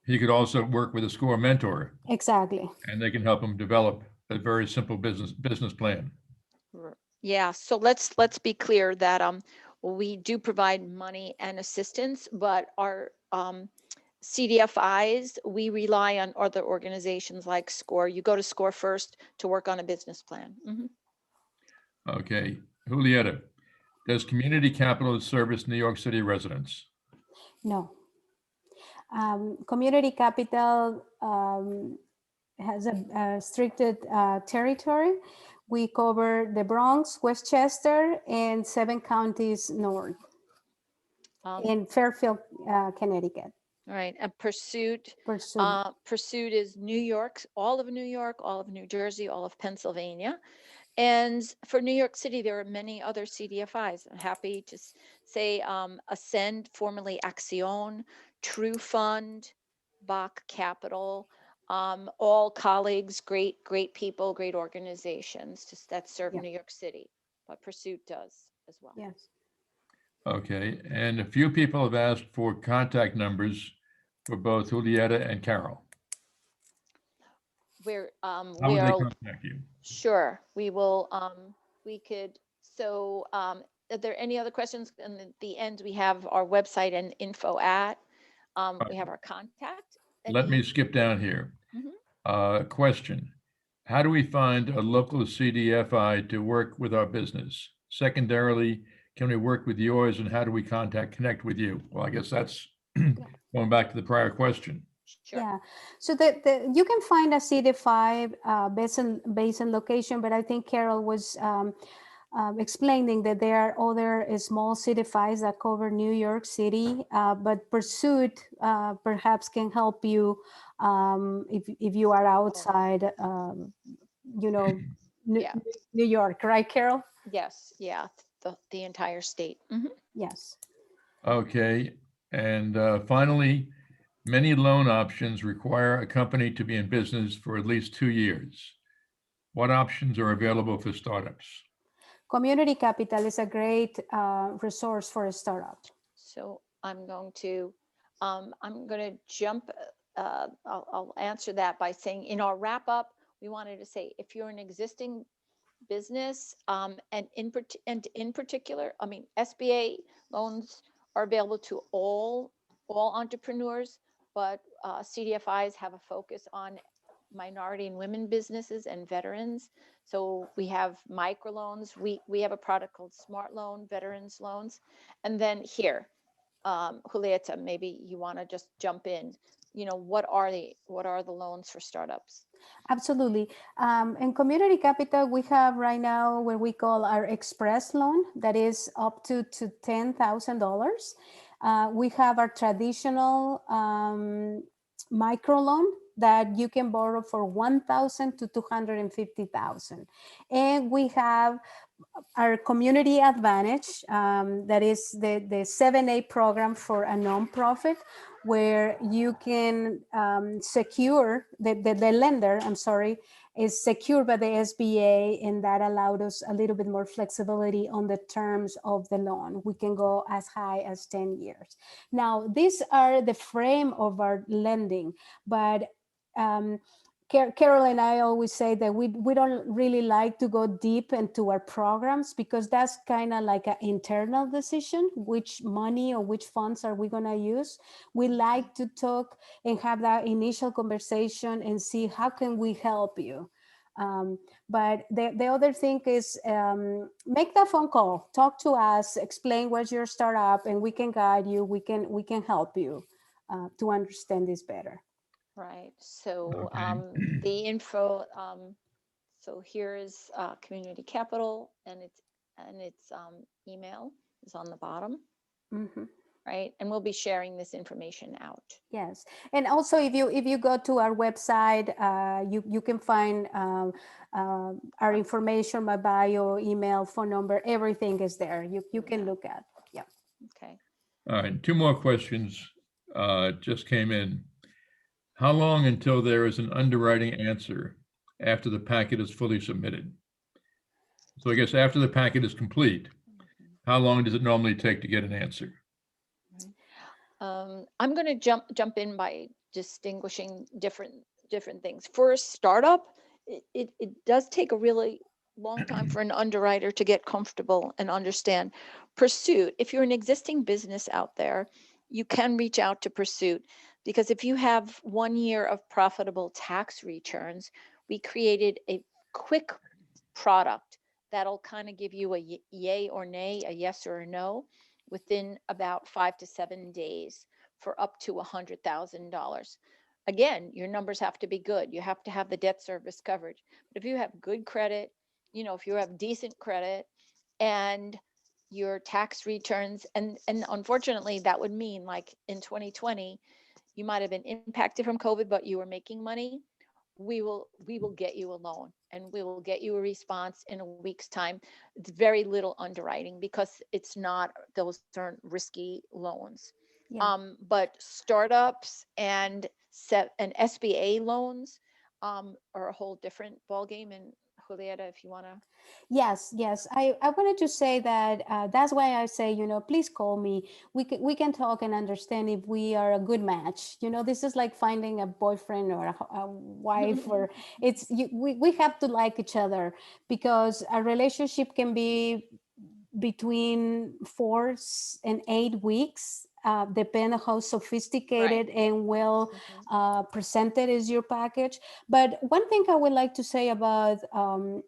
He could also work with a SCORE mentor. Exactly. And they can help him develop a very simple business plan. Yeah. So let's be clear that we do provide money and assistance, but our CDFIs, we rely on other organizations like SCORE. You go to SCORE first to work on a business plan. Okay. Julieta, does Community Capital service New York City residents? No. Community Capital has a restricted territory. We cover the Bronx, Westchester, and 7 counties north, in Fairfield, Connecticut. All right. And Pursuit. Pursuit. Pursuit is New York, all of New York, all of New Jersey, all of Pennsylvania. And for New York City, there are many other CDFIs. I'm happy to say Ascend, formerly Axion, True Fund, Bach Capital, all colleagues, great people, great organizations that serve New York City. But Pursuit does as well. Yes. Okay. And a few people have asked for contact numbers for both Julieta and Carol. How would they contact you? Sure, we will. We could. So, are there any other questions? And at the end, we have our website and info at. We have our contact. Let me skip down here. Question: how do we find a local CDFI to work with our business? Secondarily, can we work with yours, and how do we connect with you? Well, I guess that's going back to the prior question. Sure. Yeah, so you can find a CDFI based on location, but I think Carol was explaining that there are other small CDFIs that cover New York City, but Pursuit perhaps can help you if you are outside, New York, right, Carol? Yes, yeah, the entire state. Yes. Okay, and finally, many loan options require a company to be in business for at least 2 years. What options are available for startups? Community Capital is a great resource for a startup. So I'm going to jump, I'll answer that by saying in our wrap up, we wanted to say, if you're an existing business, and in particular, I mean, SBA loans are available to all entrepreneurs, but CDFIs have a focus on minority and women businesses and veterans. So we have microloans. We have a product called Smart Loan, Veterans Loans. And then here, Julieta, maybe you want to just jump in. You know, what are the loans for startups? Absolutely. In community capital, we have right now what we call our express loan that is up to $10,000. We have our traditional micro loan that you can borrow for 1,000 to 250,000. And we have our community advantage, that is the 7A program for a nonprofit, where you can secure, the lender, I'm sorry, is secured by the SBA, and that allowed us a little bit more flexibility on the terms of the loan. We can go as high as 10 years. Now, these are the frame of our lending, but Carol and I always say that we don't really like to go deep into our programs, because that's kind of like an internal decision, which money or which funds are we going to use. We like to talk and have that initial conversation and see how can we help you. But the other thing is, make that phone call, talk to us, explain what's your startup, and we can guide you. We can help you to understand this better. Right. So Okay. the info. So here is Community Capital, and its email is on the bottom, Mm-hmm. right? And we'll be sharing this information out. Yes, and also if you go to our website, you can find our information, my bio, email, phone number, everything is there. You can look at. Yeah. Okay. All right, two more questions just came in. How long until there is an underwriting answer after the packet is fully submitted? So I guess after the packet is complete, how long does it normally take to get an answer? I'm going to jump in by distinguishing different things. For a startup, it does take a really long time for an underwriter to get comfortable and understand Pursuit. If you're an existing business out there, you can reach out to Pursuit, because if you have 1 year of profitable tax returns, we created a quick product that'll kind of give you a yay or nay, a yes or a no, within about 5 to 7 days for up to $100,000. Again, your numbers have to be good. You have to have the debt service coverage. But if you have good credit, you know, if you have decent credit and your tax returns, and unfortunately that would mean, like in 2020, you might have been impacted from COVID, but you were making money. We will get you a loan, and we will get you a response in a week's time. It's very little underwriting, because those aren't risky loans. Yeah. But startups and SBA loans are a whole different ballgame. And Julieta, if you want to. Yes, yes. I wanted to say that that's why I say, please call me. We can talk and understand if we are a good match. This is like finding a boyfriend or a wife, or we have to like each other, because a relationship can be between 4 and 8 weeks, depending on how sophisticated and well presented is your package. But one thing I would like to say about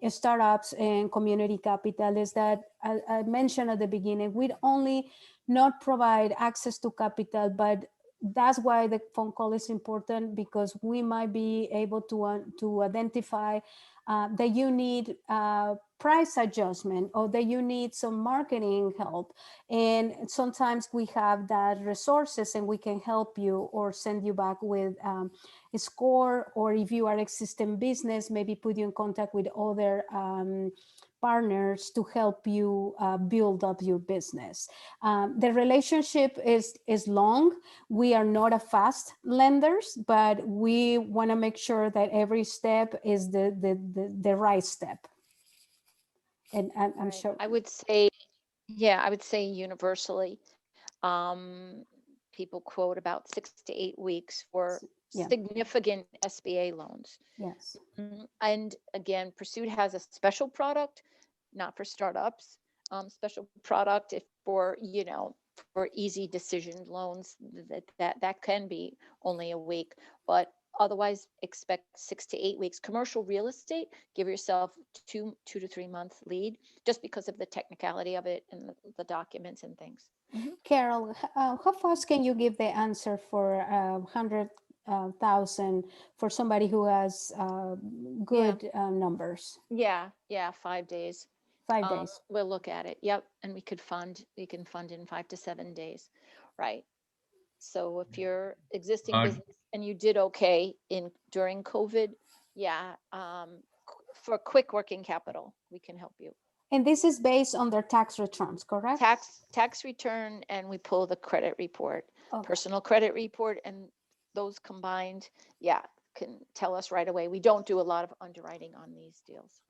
startups and community capital is that I mentioned at the beginning, we'd only not provide access to capital, but that's why the phone call is important, because we might be able to identify that you need price adjustment, or that you need some marketing help. And sometimes we have that resources, and we can help you or send you back with a score, or if you are existing business, maybe put you in contact with other partners to help you build up your business. The relationship is long. We are not a fast lenders, but we want to make sure that every step is the right step. And I'm Right. sure. I would say universally, People quote about 6 to 8 weeks for Yeah. significant SBA loans. Yes. And again, Pursuit has a special product, not for startups, special product if for, you know, for easy decision loans that can be only a week, but otherwise expect 6 to 8 weeks. Commercial real estate, give yourself 2 to 3 month lead just because of the technicality of it and the documents and things. Carol, how fast can you give the answer for 100,000 for somebody who has good numbers? Yeah, 5 days. 5 days. We'll look at it. Yep. And we can fund in 5 to 7 days. Right. So if you're existing business and you did okay during COVID, for quick working capital, we can help you. And this is based on their tax returns, correct? Tax return, and we pull the credit report, Okay. personal credit report, and those combined, can tell us right away. We don't do a lot of underwriting on these deals.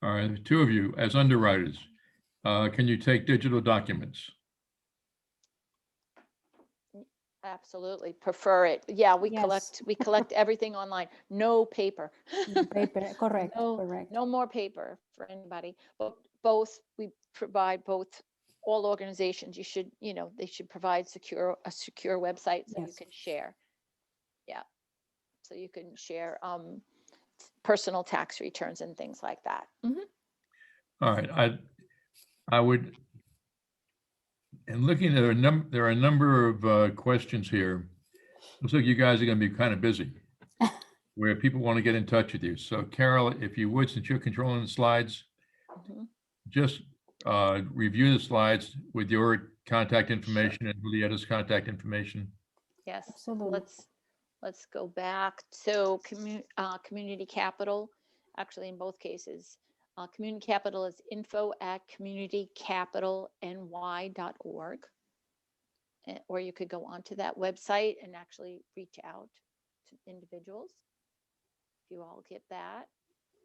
All right, the two of you as underwriters, can you take digital documents? Absolutely, prefer it. Yeah, we Yes. collect everything online. No paper. No paper, correct, No, correct. no more paper for anybody. But we provide both. All organizations, they should provide a secure website so you Yes. can share. Yeah, so you can share personal tax returns and things like that. All right, I would, and looking at there are a number of questions here. Looks like you guys are going to be kind of busy, where people want to get in touch with you. So Carol, if you would, since you're controlling the slides, just review the slides with your contact information and Julietta's contact information. Yes, Absolutely. let's go back. So community capital, actually in both cases, community capital is info@communitycapitalny.org. Or you could go onto that website and actually reach out to individuals. If you all get that.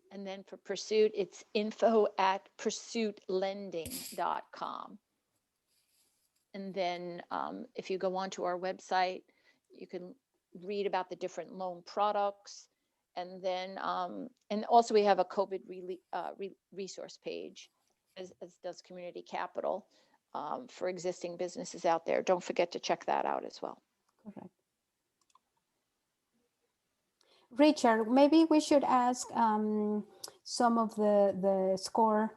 And then for Pursuit, it's info@pursuitlending.com. And then if you go onto our website, you can read about the different loan products. And then, and also we have a COVID resource page, as does Community Capital, for existing businesses out there. Don't forget to check that out as well. Correct. Richard, maybe we should ask some of the SCORE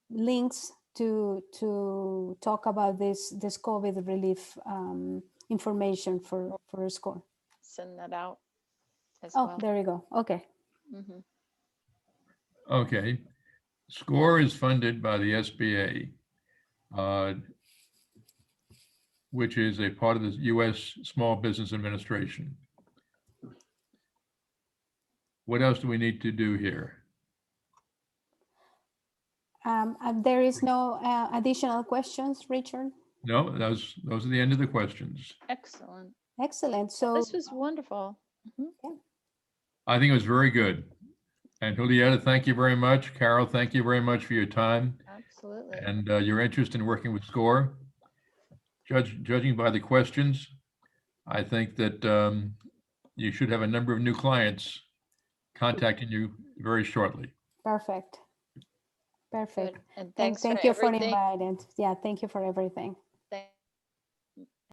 links to talk about this COVID relief information for SCORE. Send that out as Oh, well. there you go. Okay. Okay. SCORE is funded by the SBA, which is a part of the U.S. Small Business Administration. What else do we need to do here? There is no additional questions, Richard? No, those are the end of the questions. Excellent. Excellent. So This was wonderful. I think it was very good. And Julietta, thank you very much. Carol, thank you very much for your time Absolutely. and your interest in working with SCORE. Judging by the questions, I think that you should have a number of new clients contacting you very shortly. perfect. Perfect. Good. And thanks Thank for you for everything. inviting. Yeah, thank you for everything.